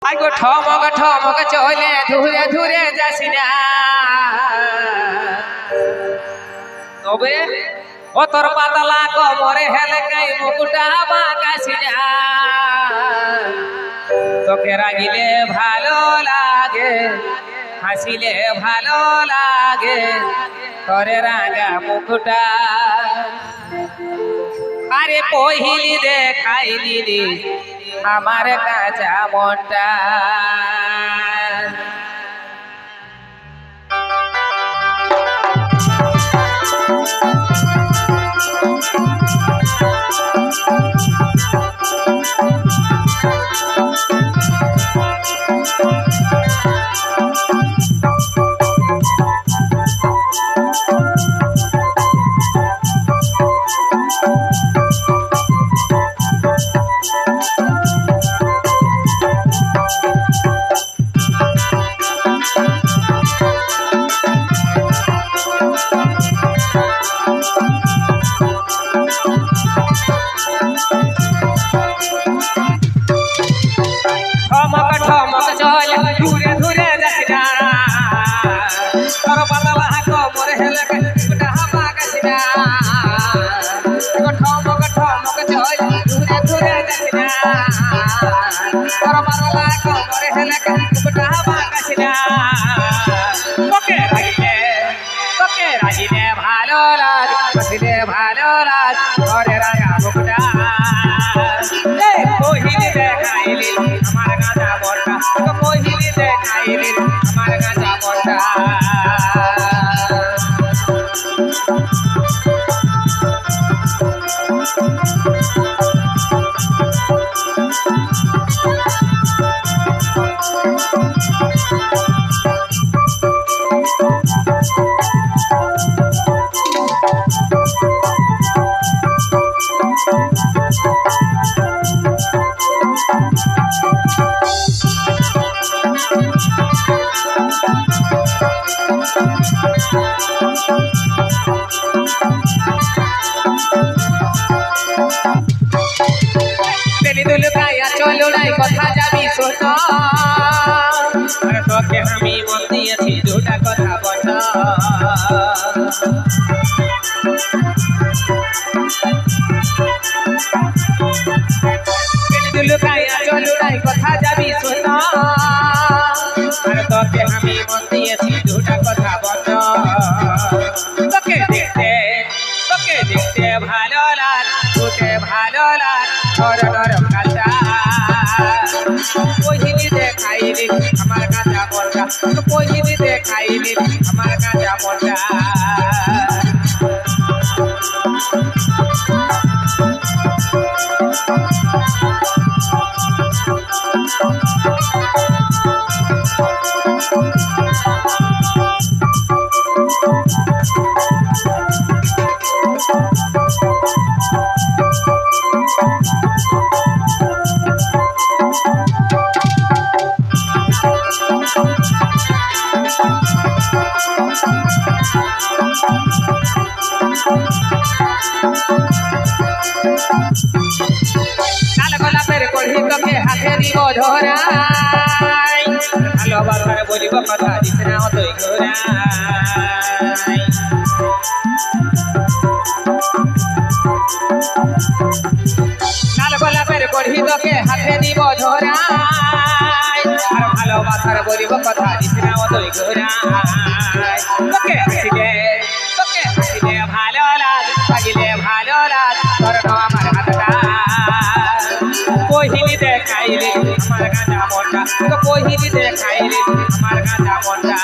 I go ঠমক ঠমক চলে ধুরে ধুরে যাসি না তবে ও তোর পাতলা কোমরে হেলকাই মুকুটা বাঁকাসি না তোকে রাগিলে ভালো লাগে হাসিলে ভালো লাগে তোরে রাগা মুকুটা আরে পহিলি দেখাইলি আমার কাঁচা মনটা ঠমক ঠমক চল ধুরে ধুরে যাসি না তোর পাতলা কোমরে হেলকাই মুকুটা বাঁকাসি না ঠমক ঠমক চল ধুরে ধুরে যাসি না তোর পাতলা কোমরে হেলকাই মুকুটা বাঁকাসি না তোকে রাগিলে ভালো লাগে হাসিলে ভালো লাগে তোরে রাগা মুকুটা পহিলি দেখাইলি আমার গাঁজা মনটা পহিলি দেখাইলি আমার গাঁজা মনটা চলো নাই কথা যাবি শোন তোকে আমি মন দিয়েছি দুটা কথা বল চলো নাই কথা যাবি শোন তোকে আমি মন দিয়েছি দুটা কথা বল তোকে দেখতে ভালো লাগে তোকে ভালো লাগে নরম নরম কালটা পহিলি দেখাইলি আমার কাঁচা মনটা পহিলি দেখাইলি আমার কাঁচা মনটা লাল গোলাপের কড়ি তোকে হাতে দিব ধরাই ভালোবাসার বলিব কথা দিস না অতই ঘোরাই লাল গোলাপের কড়ি তোকে হাতে দিব ধরাই আর ভালোবাসার বলিব কথা দিস না অতই ঘোরাই তোকে হাসিলে ভালো লাগে লাগিলে ভালো লাগে তোর আমার হাতটা পহিলি দেখাইলি আমার গাঁজা মনটা পহিলি দেখাইলি আমার গাঁজা মনটা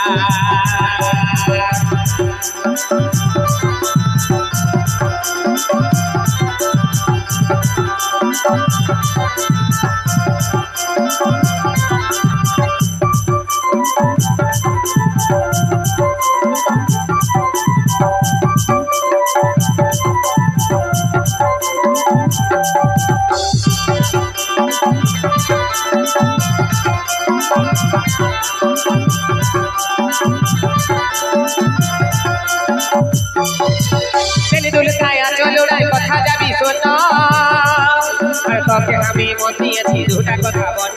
তোকে আমি মন দিয়েছি দুটা কথা বল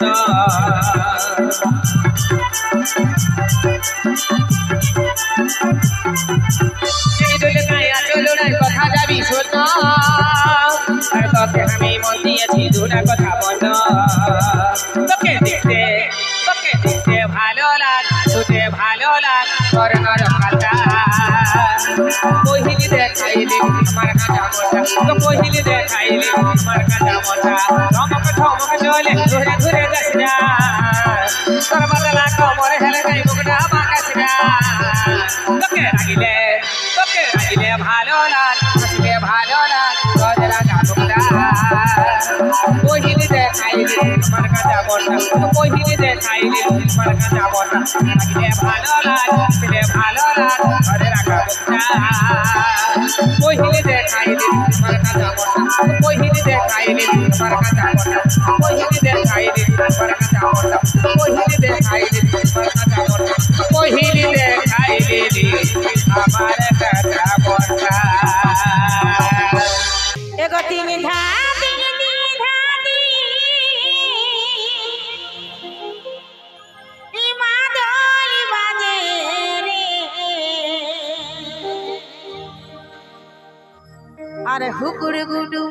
কথা যাবি শোন আর তোকে আমি মন দিয়েছি দুটা কথা বল তোকে দেখতে ভালো লাগ শুতে ভালো লাগ তোর নরম হালটা পহিলি দেখাইলি আমার কাঁচা মোটা তো পহিলি দেখাইলি আমার কাঁচা মোটা ধমক চলে ধরে ধরে যাস না তোর বদলা কমর হেলে গাই মুখটা বাঁকাস না তোকে রাগিলে ভালো লাগ হাসলে ভালো লাগ তোর রাজা মুখটা পহিলি দেখাইলি আমার কাঁচা মোটা তো পহিলি দেখাইলি আমার কাঁচা মোটা রাগিলে ভালো লাগ হাসলে ভালো লাগ তোর রাখা মুখটা পহিলি দেখাইলি আমার কাঁচা মোটা পহিলি দেখাইলি আমার কাঁচা মোটা পহিলি দেখাইলি আমার কাঁচা মোটা পহিলি দেখাইলি আমার কাঁচা মোটা পহিলি দেখাইলি আমার কাঁচা মোটা এগো তিন ধাতি ইমাদল বাজে রে আরে হুকুর গুডু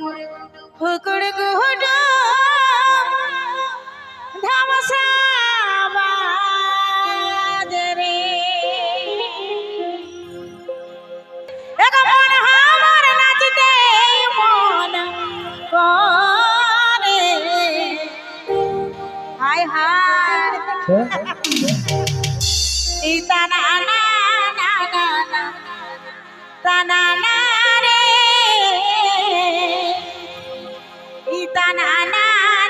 ধামসা বাজে রে এগো মন আমার নাচতে মন করে হায় হায় ইতানা না না না না তানা না রে ইতানা না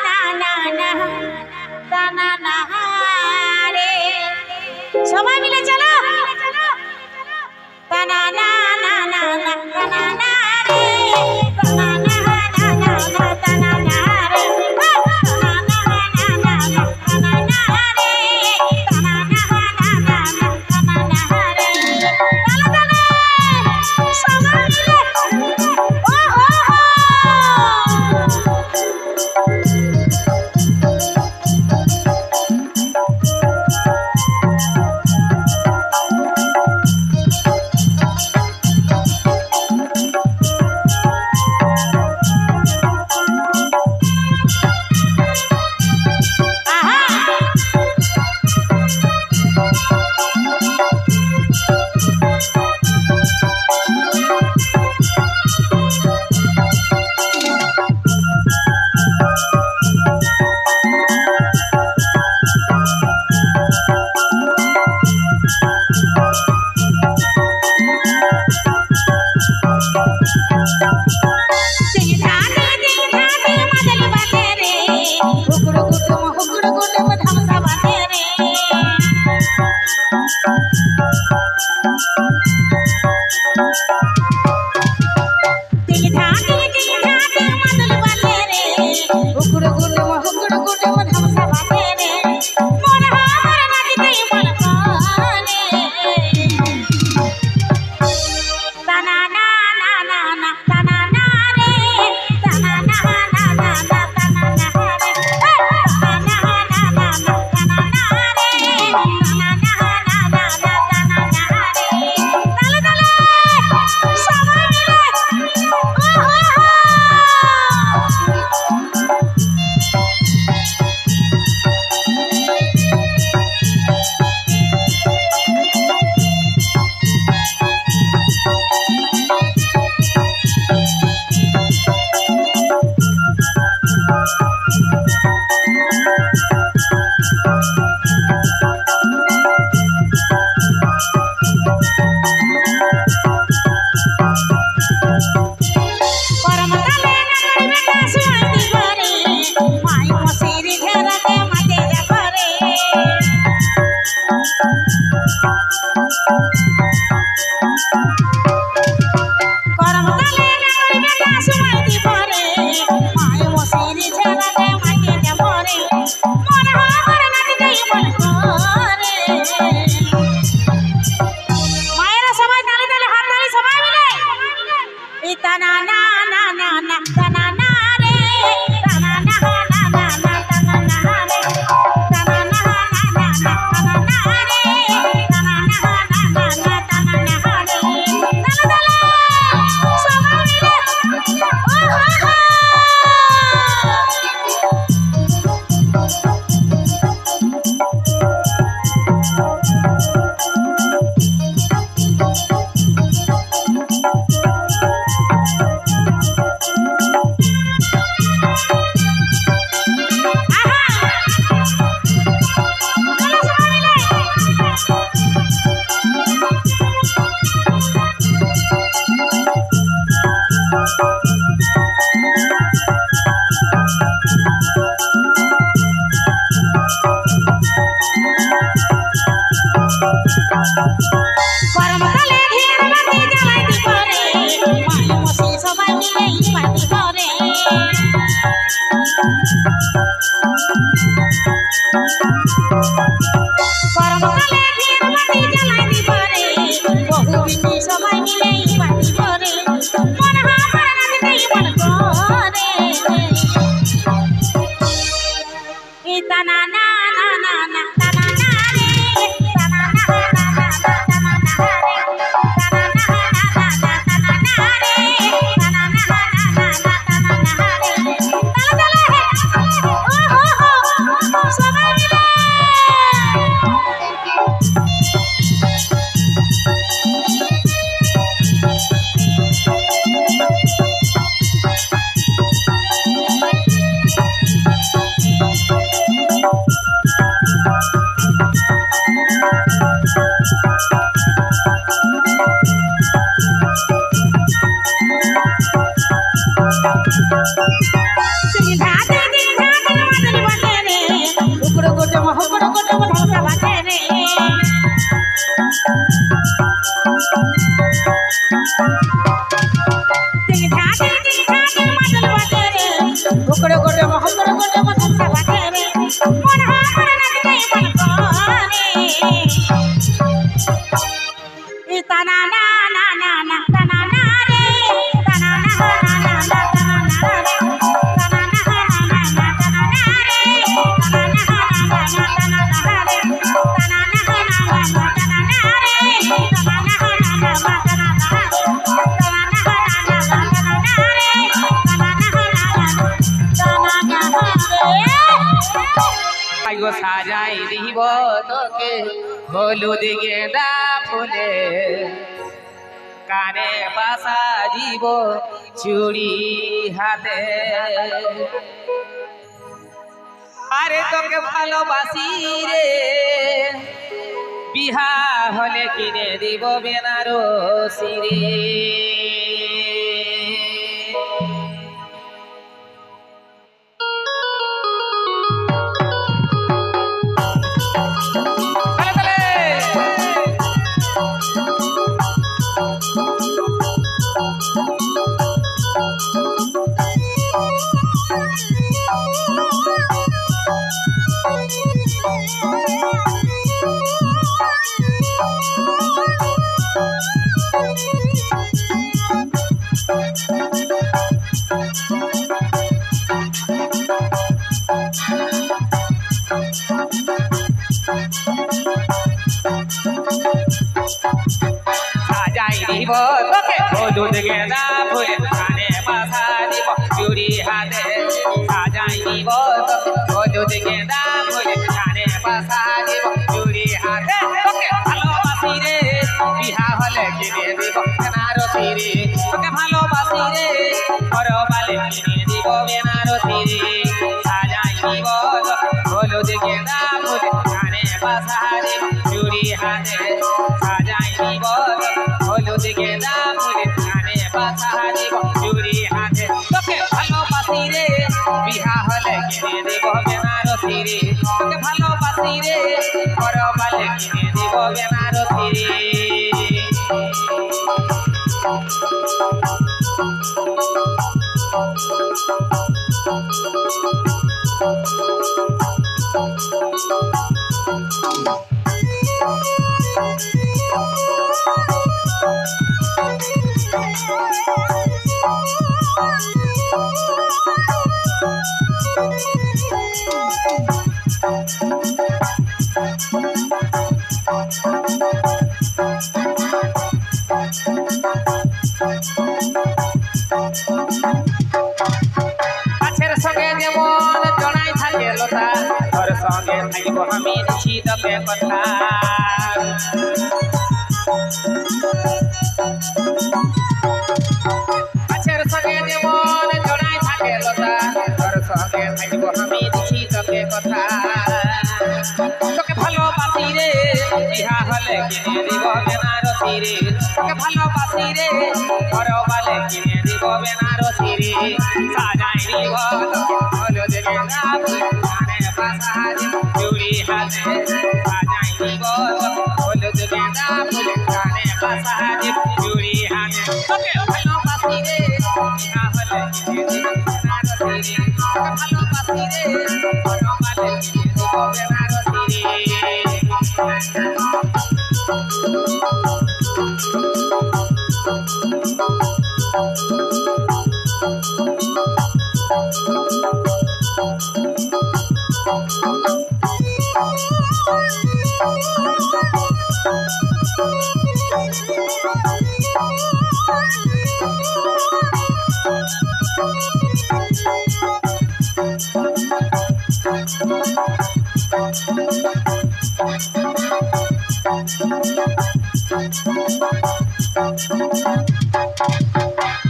না না না তানা না রে সবাই মিলে চলো তানা না না না না তানা না রে তানা না না না না তানা না রে তানা না না না না তানা না রে তানা না না না না তানা না রে তালা তালা সবাই মিলে ও হো হো na গরমকালে ঘিয়ের বাতি জ্বালাই দিব রে মাই মসি সবাই মিলে বাতি করে গরমকালে ঘিয়ের বাতি জ্বালাই দিব রে বহু বিটি সবাই মিলে বাতি করে মন হামার নাচতেই মন করে এ তানা না না না না তানা না রে তানা না না না তানা না রে তানা না না না তানা না রে তানা না না না তানা না রে তালা তালা ও হো হো সবাই মিলে গো সাজাই দিব তোকে হলুদ গেঁদা ফুলে কানে বাসা দিব চুড়ি হাতে আরে তোকে ভালোবাসি রে বিহা হলে কিনে দিব বেনারসি রে সাজাই দিব তোকে হলুদ গেঁদা ফুলে কানে বাসা দিব চুড়ি হাতে সাজাই দিব তোকে হলুদ গেঁদা ফুলে কানে বাসা দিব চুড়ি হাতে তোকে ভালোবাসি রে বিহা হলে কিনে দিব বেনারসি রে তোকে ভালোবাসি রে পরবালে কিনে দিব বেনারসি রে সাজাই দিব তোকে হলুদ গেঁদা ফুলে কানে বাসা দিব চুড়ি হাতে সাজাই দিব হলুদ গেঁদা ফুলে কানে বাসা দিব চুড়ি হাতে তোকে ভালোবাসি রে বিহা হলে কিনে দিব বেনারসি রে তোকে ভালোবাসি রে পরবালে কিনে দিব বেনারসি রে গাছের সঙ্গে যেমন জড়াই থাকে লতা তোর সঙ্গে থাকবো আমি দিচ্ছি তোকে কথা গাছের সঙ্গে যেমন জড়াই থাকে লতা তোর সঙ্গে থাকবো আমি দিচ্ছি তোকে কথা তোকে ভালোবাসি রে বিহা হলে কিনে দিব বেনারসি রে তোকে ভালোবাসি রে পরবালে কিনে দিব বেনারসি রে সাজাই দিব হলুদ গেঁদা ফুলে কানে বাসা দিব চুড়ি হাতে সাজাই দিব পাশাহারি চুড়ি হাতে তোকে ভালোবাসি রে ইহা হলে কিনে দিব বেনারসি রে তোকে ভালোবাসি রে মনোবালে কিনে দিব বেনারসি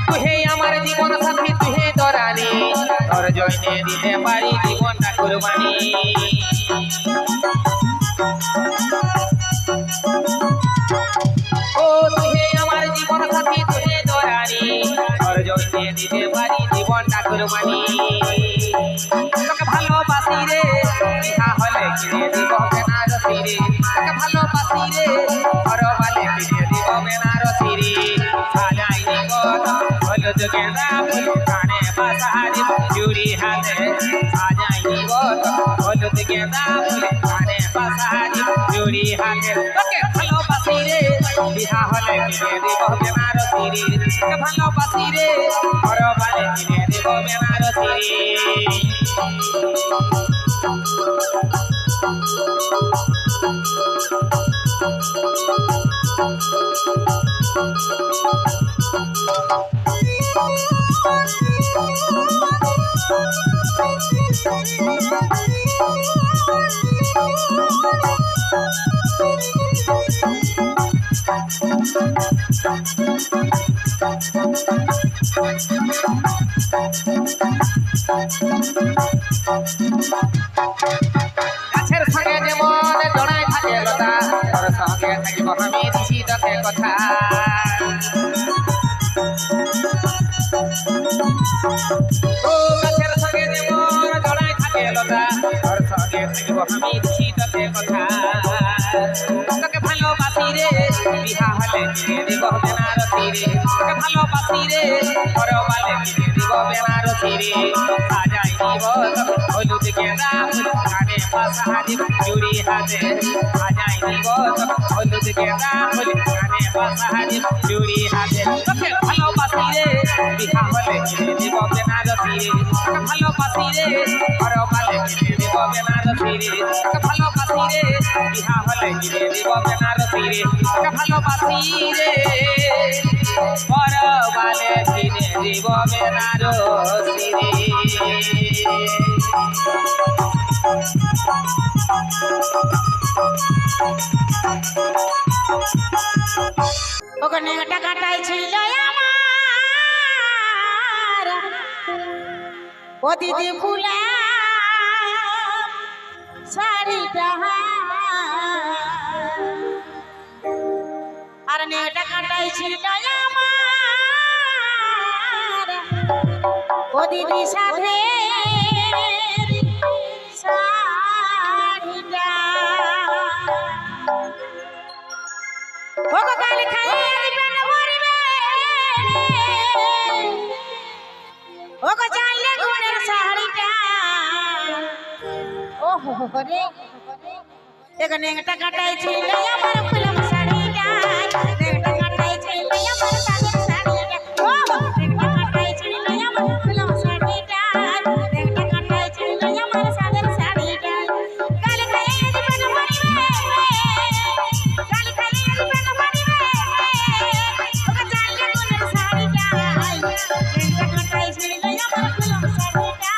তুহে আমার জীবন সাথী তুহে দরানি তোর জয়নে দিতে পারি জীবনটা কুরবানি ও তুহে আমার জীবন সাথী তুহে দরানি তোর জয়নে দিতে পারি জীবনটা কুরবানি তোকে ভালোবাসি রে ইহা হলে কিনে দিব বেনারসি রে তোকে ভালোবাসি রে ঘরবালে কিনে দিব বেনারসি রে সাজাই দিব হলুদ গেঁদা ফুল কানে পাশাহারি চুড়ি হাতে সাজাই দিব হলুদ গেঁদা ফুল কানে পাশাহারি চুড়ি হাতে তোকে ভালোবাসি রে বিহা হলে কিনে দিব বেনারসি রে তোকে ভালোবাসি রে ঘরবালে কিনে দিব বেনারসি রে গাছের সঙ্গে যেমন জড়ায় থাকে লতা তোর সঙ্গে থাকিব আমি দিছি তোকে কথা ও গাছের সঙ্গে যেমন জড়ায় থাকে লতা তোর সঙ্গে থাকিব আমি দিছি তোকে কথা তোকে ভালোবাসি রে বিহা হলে কিনে দিব বেনারসি রে তোকে ভালোবাসি রে ঘরবালে কিনে দিব বেনারসি রে সাজাই দিব হলুদ গেঁদা ফুল কানে পাশাহারি চুড়ি হাতে সাজাই দিব হলুদ গেঁদা ফুল কানে পাশাহারি চুড়ি হাতে তোকে ভালোবাসি রে বিহা হলে কিনে দিব বেনারসি রে তোকে ভালোবাসি রে ঘরবালে কিনে দিব বেনারসি রে তোকে ভালোবাসি রে বিহা হলে কিনে দিব বেনারসি রে তোকে ভালোবাসি রে ঘরবালে কিনে দিব বেনারসি রে ওখানে টাকাটাই ছিল আমার ও দিদি ফুলা শাড়িটা আর নে টাকাটাই ছিল আমার ও দিদি সাথে শাড়িটা ও কাল খাইয়ে দিবেন ভরিবে ও গো জানলে গুণের শাড়িটা ও হো রে এখানে টাকাটাই ছিল আমার ফুলম শাড়িটা টাকাটাই ছিল আমার সাদের শাড়িটা ও টাকাটাই ছিল আমার ফুলম শাড়িটা টাকাটাই ছিল আমার সাদের শাড়িটা কাল খাইয়ে দিবেন ভরিবে কাল খাইয়ে দিবেন ভরিবে ও গো জানলে গুণের শাড়িটা টাকাটাই ছিল আমার ফুলম শাড়িটা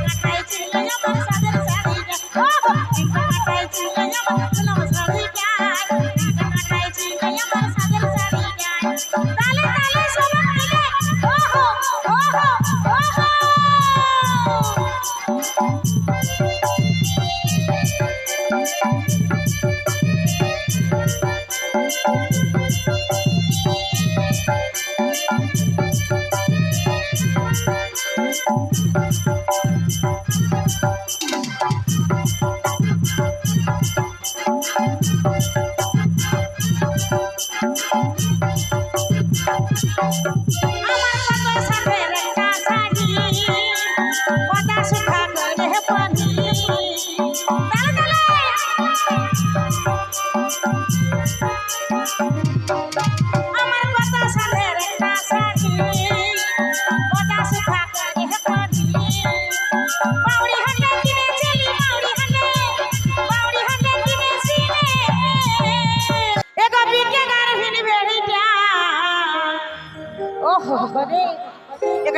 টাকাটাই ছিল আমার সাদের শাড়িটা ও টাকাটাই ছিল আমার ফুলম শাড়িটা টাকাটাই ছিল আমার সাদের শাড়িটা তালে তালে সবাই মিলে ওহো ওহো ওহো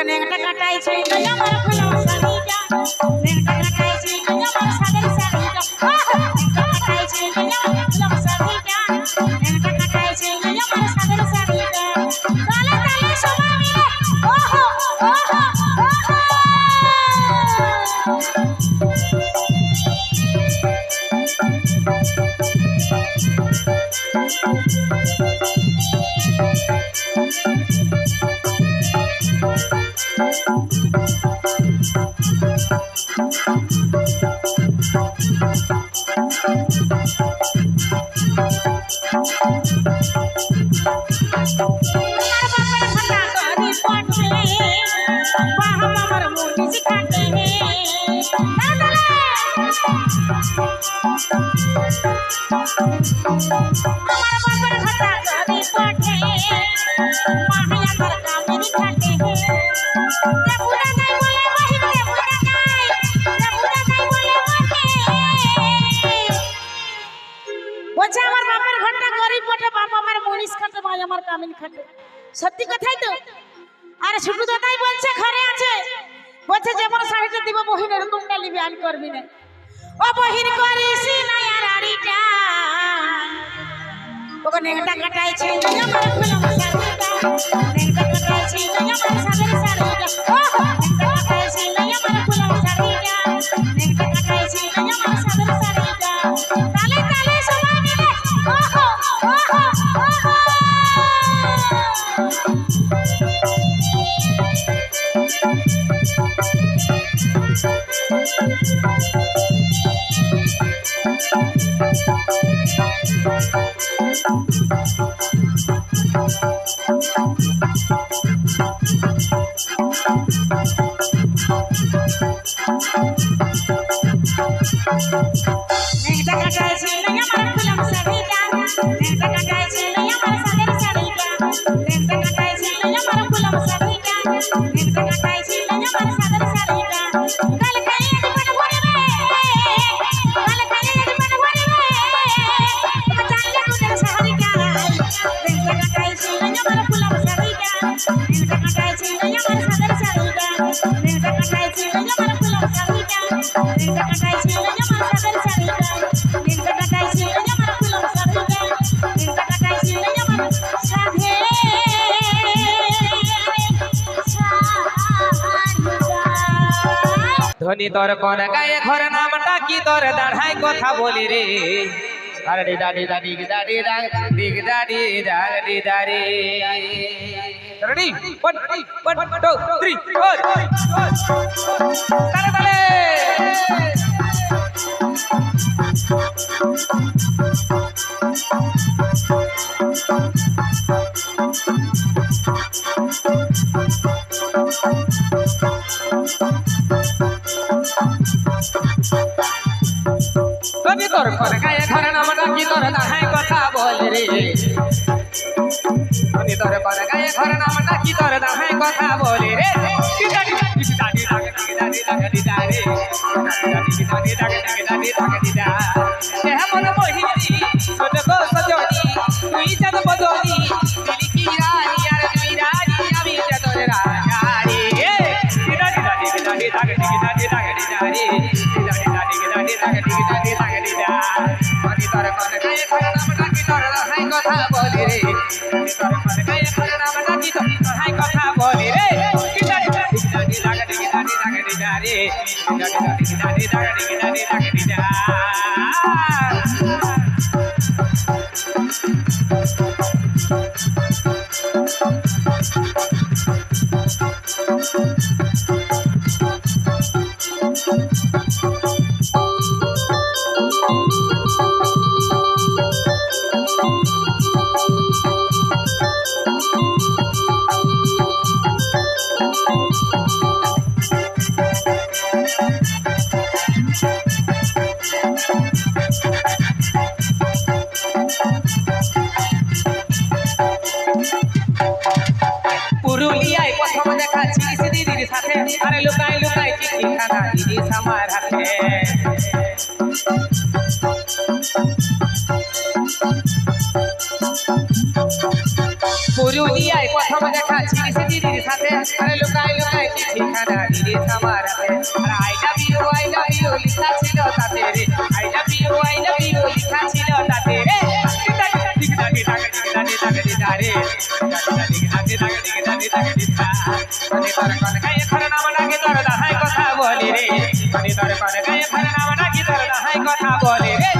নেংটা কাটাইছে নয় আমার ফুলম শাড়িটা নেংটা কাটাইছে নয় আমার সাদের শাড়িটা নেংটা কাটাইছে নয় আমার ফুলম শাড়িটা নেংটা কাটাইছে নয় আমার সাদের শাড়িটা তালে তালে সবাই মিলে ওহো ওহো ওহো সত্যি কথাই তো আরে শুধু তো তাই বলছে ঘরে আছে বলছে যেমন শাড়িটা দিব বহিন এরকমটা নিবি আর করবি না ও বহিন করিস না আর আড়িটা ওকে নেংটা কাটাইছে আমার ফুলম শাড়িটা নেংটা কাটাইছে আমার সাদের শাড়িটা ও নেংটা কাটাইছে আমার ফুলম শাড়িটা নেংটা কাটাইছে আমার সাদের শাড়িটা তালে তালে সবাই মিলে ওহো ওহো ওহো নেংটা কাটাইছে আমার ফুলম শাড়িটা নেংটা কাটাইছে আমার সাদের শাড়িটা নেংটা কাটাইছে আমার ফুলম শাড়িটা নেংটা কাটাইছে আমার সাদের শাড়িটা কাল কালিয়া দিবন ভরবে কাল কালিয়া দিবন ভরবে জানলে তোদের শাড়িটা নেংটা কাটাইছে আমার ফুলম শাড়িটা নেংটা কাটাইছে আমার সাদের শাড়িটা নেংটা কাটাইছে আমার ফুলম শাড়িটা নেংটা কাটাইছে আমার সাদের শাড়িটা নেংটা কাটাইছে আমার ফুলম শাড়িটা নেংটা কাটাইছে আমার সাধে ধনী তোর কোন গায়ে ঘর নামটা কি তোর দাঁড়াই কথা বলি রে আরে ডি দাদি দাদি দাদি দাদি দাদি দাদি দাদি রেডি 1 2 3 4 তালে তালে ধনী তোর কোন গায়ে ঘর নামটা কি তোর দাঁড়াই কথা বলি রে ধনী তোর কোন গায়ে ঘর নামটা কি তোর দাঁড়াই কথা বলি রে দাদি দাদি দাদি দাদি দাদি মন মোহিনী শোন গো সজনী তুই চাঁদ বদনী দিলি কি রানী আর তুমি রানী আমি তোর রাজা রে দাদি দাদি দাদি দাদি দাদি দাদি দাদি দাদি দাদি দাদি দাদি ধনী তোর কোন গায়ে ঘর নামটা কি তোর দাঁড়াই কথা বলি রে ধনী তোর কোন গায়ে ঘর নামটা কি তোর দাঁড়াই কথা বলি রে দাদি দাদি দাদি দাদি দাদি দাদি দাদি দাদি দাদি দাদি দাদি পুরুলিয়ায় প্রথম দেখা ছিলিস দিদির সাথে আরে লুকাই লুকাই চিঠি খানা দিদি আমার হাতে পুরুলিয়ায় প্রথম দেখা ছিলিস দিদির সাথে আরে লুকাই লুকাই চিঠিখানা দিলে আমার হাতে আর আই লাভ ইউ লেখা ছিল তাতে রে আই লাভ ইউ লেখা ছিল তাতে রে কথা বলে রে কথা বলে রে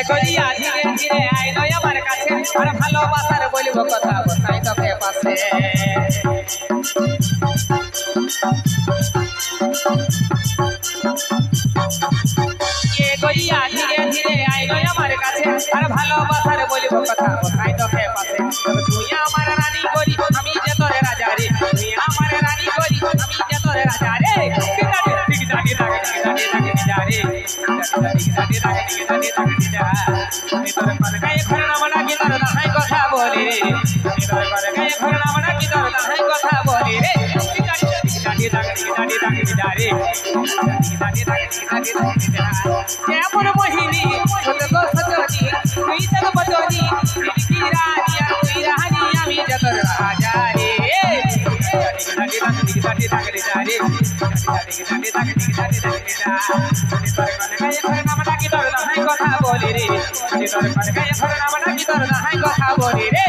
গড়িয়া ধীরে ধীরে আইলো আমার কাছে আর ভালোবাসার বলবো কথা বসাই তোকে পাশে গড়িয়া ধীরে ধীরে আইলো আমার কাছে আর ভালোবাসার বলবো কথা বসাই তোকে পাশে তুই আমার রানী করি আমি যে তোর রাজা রে তুই আমার রানী করি আমি যে তোর রাজা রে কথা বলে রে কথা বলে রে কেমন মোহিনী তুই চল বদনি তুই রানী আমি যত রাজা রে কথা বলি রে কথা বলি রে